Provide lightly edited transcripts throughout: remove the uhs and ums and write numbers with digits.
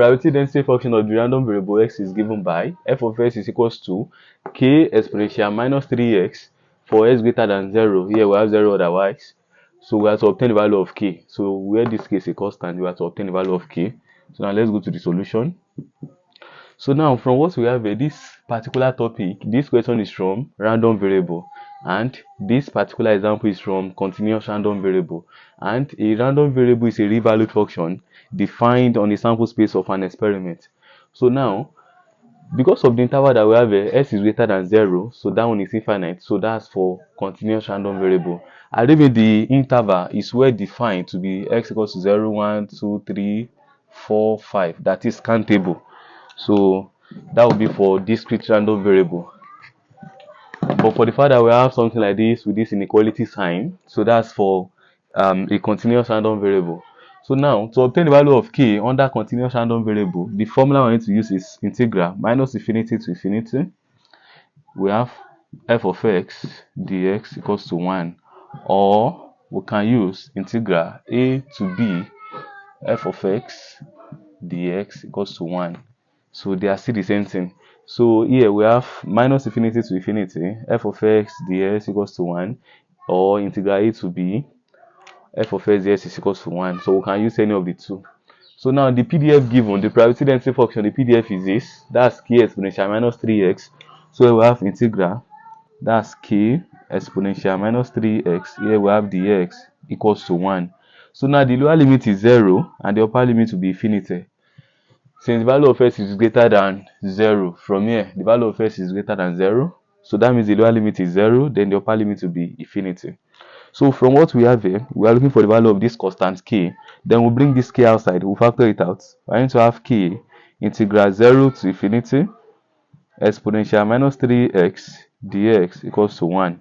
Probability density function of the random variable x is given by f of x is equals to k exponential minus 3x for x greater than 0. Here we have 0 otherwise. So we have to obtain the value of k. So where this k is a constant, we have to obtain the value of k. So now let's go to the solution. So now from what we have here, this particular topic, this question is from random variable, and this particular example is from continuous random variable, and a random variable is a real valued function defined on the sample space of an experiment. So now, because of the interval that we have here, s is greater than 0, so that one is infinite, so that's for continuous random variable. And even the interval is well defined to be x equals to 0, 1, 2, 3, 4, 5, that is countable. So that would be for discrete random variable. But for the fact that we have something like this with this inequality sign, so that's for a continuous random variable. So now, to obtain the value of k under continuous random variable, the formula we need to use is integral minus infinity to infinity. We have f of x dx equals to 1, or we can use integral a to b f of x dx equals to 1. So they are still the same thing. So here we have minus infinity to infinity, f of x dx equals to 1, or integral a to b, f of x dx is equals to 1. So we can use any of the two. So now the PDF given, the probability density function, the PDF is this. That's k exponential minus 3x. So we have integral, that's k exponential minus 3x. Here we have dx equals to 1. So now the lower limit is 0, and the upper limit will be infinity. Since the value of s is greater than 0, from here, the value of s is greater than 0. So that means the lower limit is 0, then the upper limit will be infinity. So from what we have here, we are looking for the value of this constant k. Then we'll bring this k outside, we'll factor it out. We are going to have k integral 0 to infinity exponential minus 3x dx equals to 1.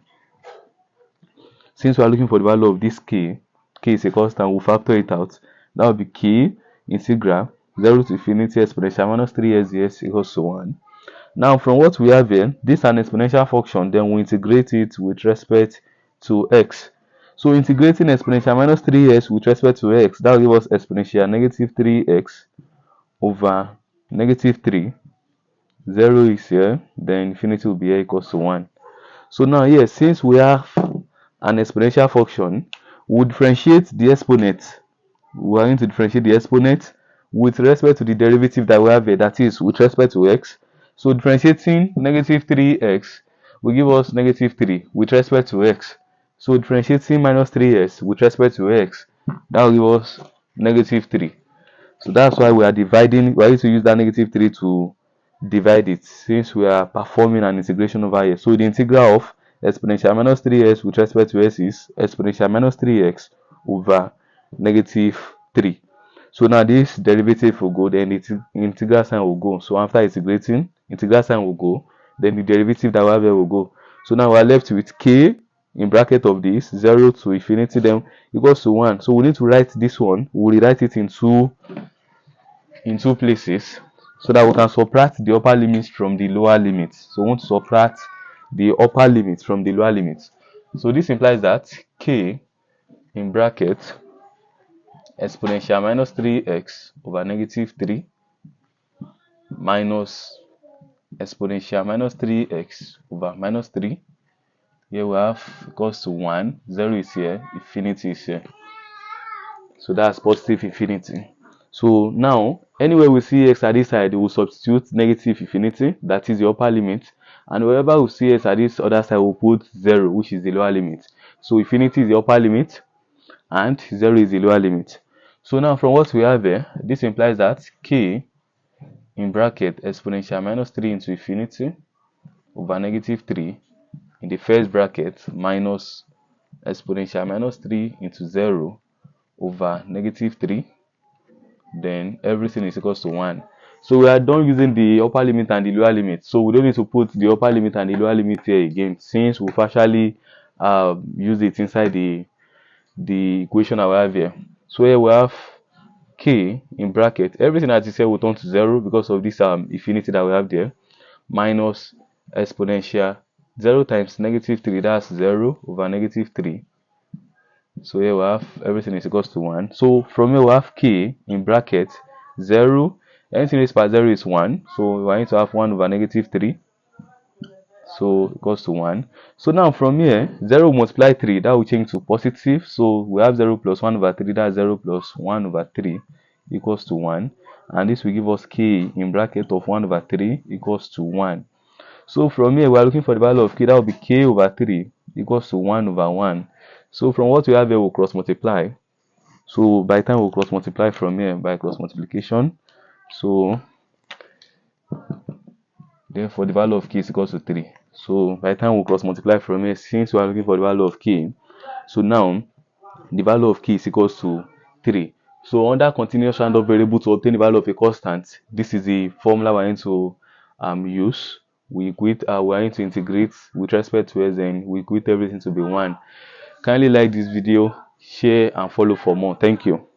Since we are looking for the value of this k is a constant, we'll factor it out. That will be k integral 0 to infinity exponential minus 3x dx equals to 1. Now from what we have here, this is an exponential function, then we integrate it with respect to x. So integrating exponential minus 3x with respect to x, that will give us exponential negative 3x over negative 3. 0 is here, then infinity will be here equals to 1. So now here, since we have an exponential function, we'll differentiate the exponent. We are going to differentiate the exponent with respect to the derivative that we have here, that is with respect to x. So differentiating negative 3x will give us negative 3 with respect to x. So differentiating minus 3x with respect to x, that will give us negative 3. So that's why we are dividing. We are going to use that negative 3 to divide it, since we are performing an integration over here. So the integral of exponential minus 3x with respect to x is exponential minus 3x over negative 3. So now this derivative will go, then the integral sign will go. So after integrating, integral sign will go, then the derivative that we have here will go. So now we are left with k in bracket of this 0 to infinity, then equals to 1. So we need to write this one. We'll rewrite it in two places, so that we can subtract the upper limits from the lower limits. So we want to subtract the upper limits from the lower limits. So this implies that k in bracket exponential minus 3x over negative 3 minus exponential minus 3x over minus 3. Here we have equals to 1. 0 is here, infinity is here. So that's positive infinity. So now, anywhere we see x at this side, we will substitute negative infinity, that is the upper limit. And wherever we see x at this other side, we'll put 0, which is the lower limit. So infinity is the upper limit, and 0 is the lower limit. So now from what we have here, this implies that k in bracket exponential minus 3 into infinity over negative 3 in the first bracket minus exponential minus 3 into 0 over negative 3, then everything is equals to 1. So we are done using the upper limit and the lower limit. So we don't need to put the upper limit and the lower limit here again, since we've actually used it inside the equation I have here. So here we have k in bracket, everything that is here will turn to 0 because of this infinity that we have there, minus exponential 0 times negative 3, that's 0 over negative 3. So here we have everything is equals to 1. So from here we have k in bracket 0 Anything raised by 0 is 1. So we are going to have 1 over negative 3. So equals to 1. So now from here, 0 multiply 3, that will change to positive. So we have 0 plus 1 over 3, that's 0 plus 1 over 3 equals to 1. And this will give us k in bracket of 1 over 3 equals to 1. So from here, we are looking for the value of k, that will be k over 3 equals to 1 over 1. So from what we have here, we'll cross multiply. So by the time we'll cross multiply from here by cross multiplication. So therefore the value of k is equals to 3. So by the time we cross multiply from here, since we are looking for the value of k, so now the value of k is equals to 3. So under continuous random variable, to obtain the value of a constant, this is the formula we're going to use. We're going to integrate with respect to Sn. We equate everything to be 1. Kindly like this video, share and follow for more. Thank you.